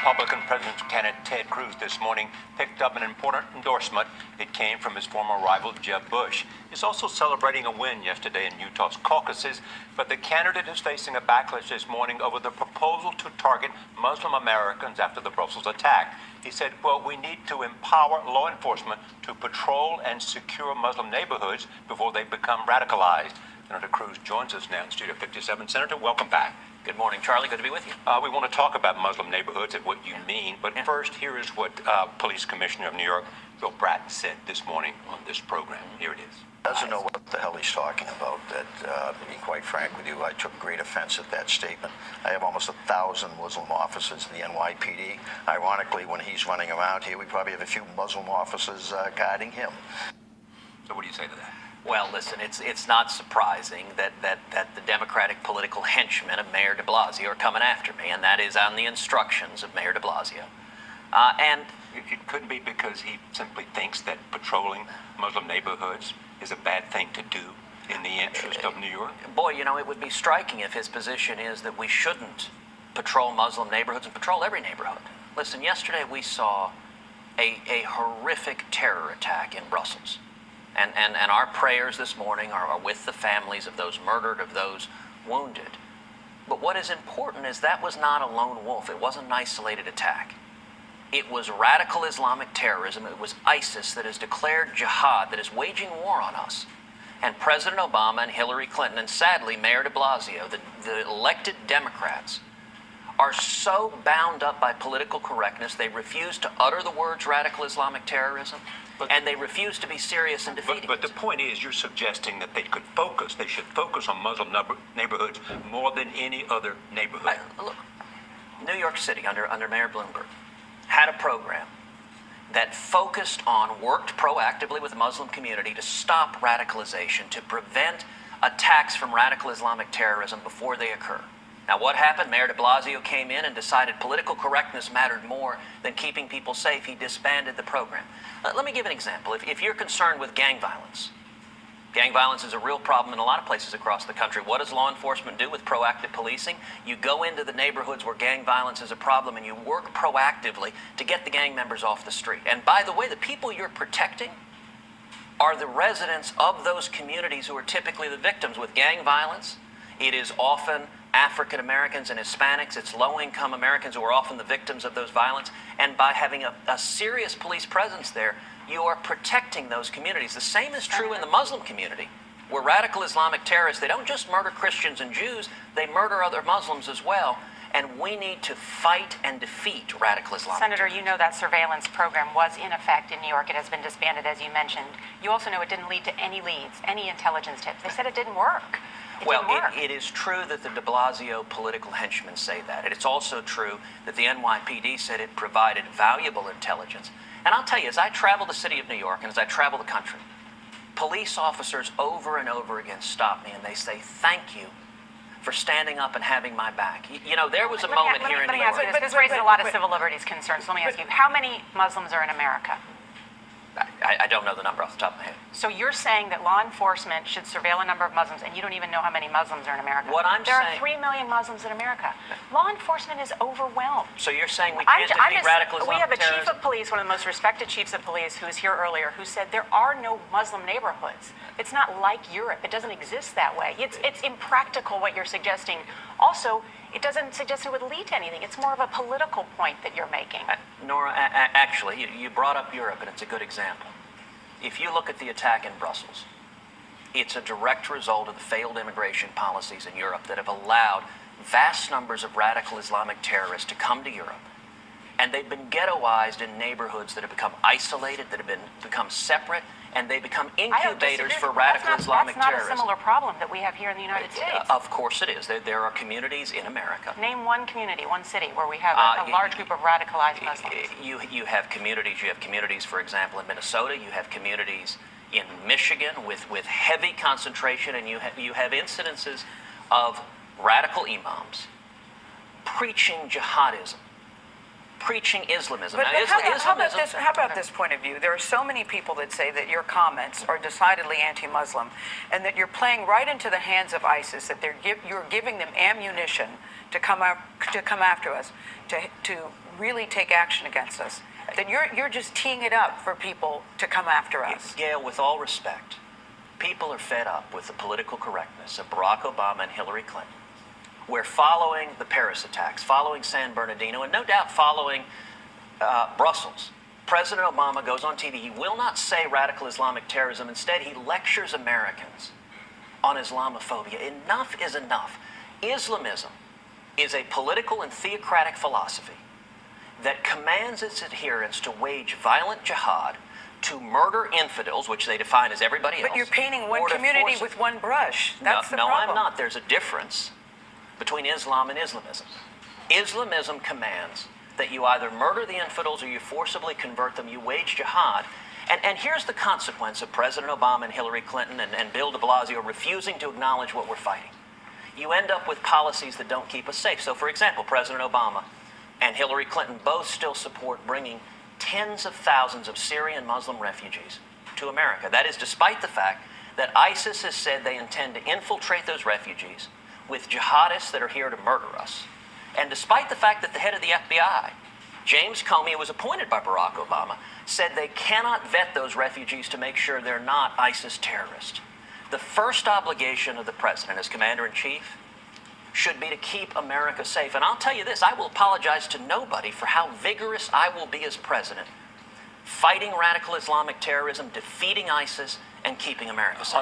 Republican presidential candidate Ted Cruz this morning picked up an important endorsement. It came from his former rival Jeb Bush. He's also celebrating a win yesterday in Utah's caucuses, but the candidate is facing a backlash this morning over the proposal to target Muslim Americans after the Brussels attack. He said, quote, "We need to empower law enforcement to patrol and secure Muslim neighborhoods before they become radicalized." Senator Cruz joins us now in Studio 57. Senator, welcome back. Good morning, Charlie. Good to be with you. We want to talk about Muslim neighborhoods and what you mean, but first, here is what Police Commissioner of New York, Bill Bratton, said this morning on this program. Here it is. Doesn't know what the hell he's talking about. To be quite frank with you, I took great offense at that statement. I have almost 1,000 Muslim officers in the NYPD. Ironically, when he's running around here, we probably have a few Muslim officers guarding him. So what do you say to that? Well, listen, it's not surprising that the Democratic political henchmen of Mayor de Blasio are coming after me, and that is on the instructions of Mayor de Blasio. And it couldn't be because he simply thinks that patrolling Muslim neighborhoods is a bad thing to do in the interest of New York? Boy, you know, it would be striking if his position is that we shouldn't patrol Muslim neighborhoods and patrol every neighborhood. Listen, yesterday we saw a horrific terror attack in Brussels. And our prayers this morning are with the families of those murdered, of those wounded. But what is important is that was not a lone wolf. It wasn't an isolated attack. It was radical Islamic terrorism. It was ISIS that has declared jihad, that is waging war on us. And President Obama and Hillary Clinton, and sadly Mayor de Blasio, the elected Democrats, are so bound up by political correctness, they refuse to utter the words radical Islamic terrorism, and they refuse to be serious in defeating But the point is, you're suggesting that they should focus on Muslim neighborhoods more than any other neighborhood. Look, New York City, under Mayor Bloomberg, had a program that focused on, worked proactively with the Muslim community to stop radicalization, to prevent attacks from radical Islamic terrorism before they occur. Now, what happened? Mayor de Blasio came in and decided political correctness mattered more than keeping people safe. He disbanded the program. Let me give an example. If you're concerned with gang violence is a real problem in a lot of places across the country. What does law enforcement do with proactive policing? You go into the neighborhoods where gang violence is a problem and you work proactively to get the gang members off the street. And by the way, the people you're protecting are the residents of those communities who are typically the victims. With gang violence, it is often African Americans and Hispanics. It's low-income Americans who are often the victims of those violence. And by having a serious police presence there, you are protecting those communities. The same is true in the Muslim community, where radical Islamic terrorists, they don't just murder Christians and Jews, they murder other Muslims as well. And we need to fight and defeat radical Islamic Senator, terrorism. you know that surveillance program was in effect in New York. It has been disbanded, as you mentioned. You also know it didn't lead to any leads, any intelligence tips. They said it didn't work. It is true that the de Blasio political henchmen say that. And it's also true that the NYPD said it provided valuable intelligence. And I'll tell you, as I travel the city of New York and as I travel the country, police officers over and over again stop me and they say, "Thank you for standing up and having my back." You know, there was a moment here in New York. This raises a lot of civil liberties concerns. So let me ask you, how many Muslims are in America? I don't know the number off the top of my head. So you're saying that law enforcement should surveil a number of Muslims, and you don't even know how many Muslims are in America? There are 3 million Muslims in America. Law enforcement is overwhelmed. So you're saying we can't defeat radical Islamic We have a terrorism? chief of police, one of the most respected chiefs of police, who was here earlier, who said there are no Muslim neighborhoods. It's not like Europe. It doesn't exist that way. It's impractical what you're suggesting. Also, it doesn't suggest it would lead to anything. It's more of a political point that you're making. Nora, actually, you brought up Europe, and it's a good example. If you look at the attack in Brussels, it's a direct result of the failed immigration policies in Europe that have allowed vast numbers of radical Islamic terrorists to come to Europe. And they've been ghettoized in neighborhoods that have become isolated, that have become separate, and they become incubators for radical Islamic terrorism. That's not a similar problem that we have here in the United States. Of course it is. There are communities in America. Name one community, one city, where we have a large group of radicalized Muslims. You have communities. You have communities, for example, in Minnesota. You have communities in Michigan with heavy concentration, and you have incidences of radical imams preaching jihadism preaching Islamism. But Now, how about this point of view? There are so many people that say that your comments are decidedly anti-Muslim, and that you're playing right into the hands of ISIS. That you're giving them ammunition to come after us, to really take action against us. That you're just teeing it up for people to come after us. Gail, with all respect, people are fed up with the political correctness of Barack Obama and Hillary Clinton. We're following the Paris attacks, following San Bernardino, and no doubt following Brussels. President Obama goes on TV. He will not say radical Islamic terrorism. Instead, he lectures Americans on Islamophobia. Enough is enough. Islamism is a political and theocratic philosophy that commands its adherents to wage violent jihad, to murder infidels, which they define as everybody else. But you're painting one community with one brush. That's the problem. problem. No, I'm not. There's a difference between Islam and Islamism. Islamism commands that you either murder the infidels or you forcibly convert them, you wage jihad. And here's the consequence of President Obama and Hillary Clinton and Bill de Blasio refusing to acknowledge what we're fighting. You end up with policies that don't keep us safe. So, for example, President Obama and Hillary Clinton both still support bringing tens of thousands of Syrian Muslim refugees to America. That is despite the fact that ISIS has said they intend to infiltrate those refugees with jihadists that are here to murder us. And despite the fact that the head of the FBI, James Comey, who was appointed by Barack Obama, said they cannot vet those refugees to make sure they're not ISIS terrorists. The first obligation of the president as commander-in-chief should be to keep America safe. And I'll tell you this, I will apologize to nobody for how vigorous I will be as president, fighting radical Islamic terrorism, defeating ISIS, and keeping America safe.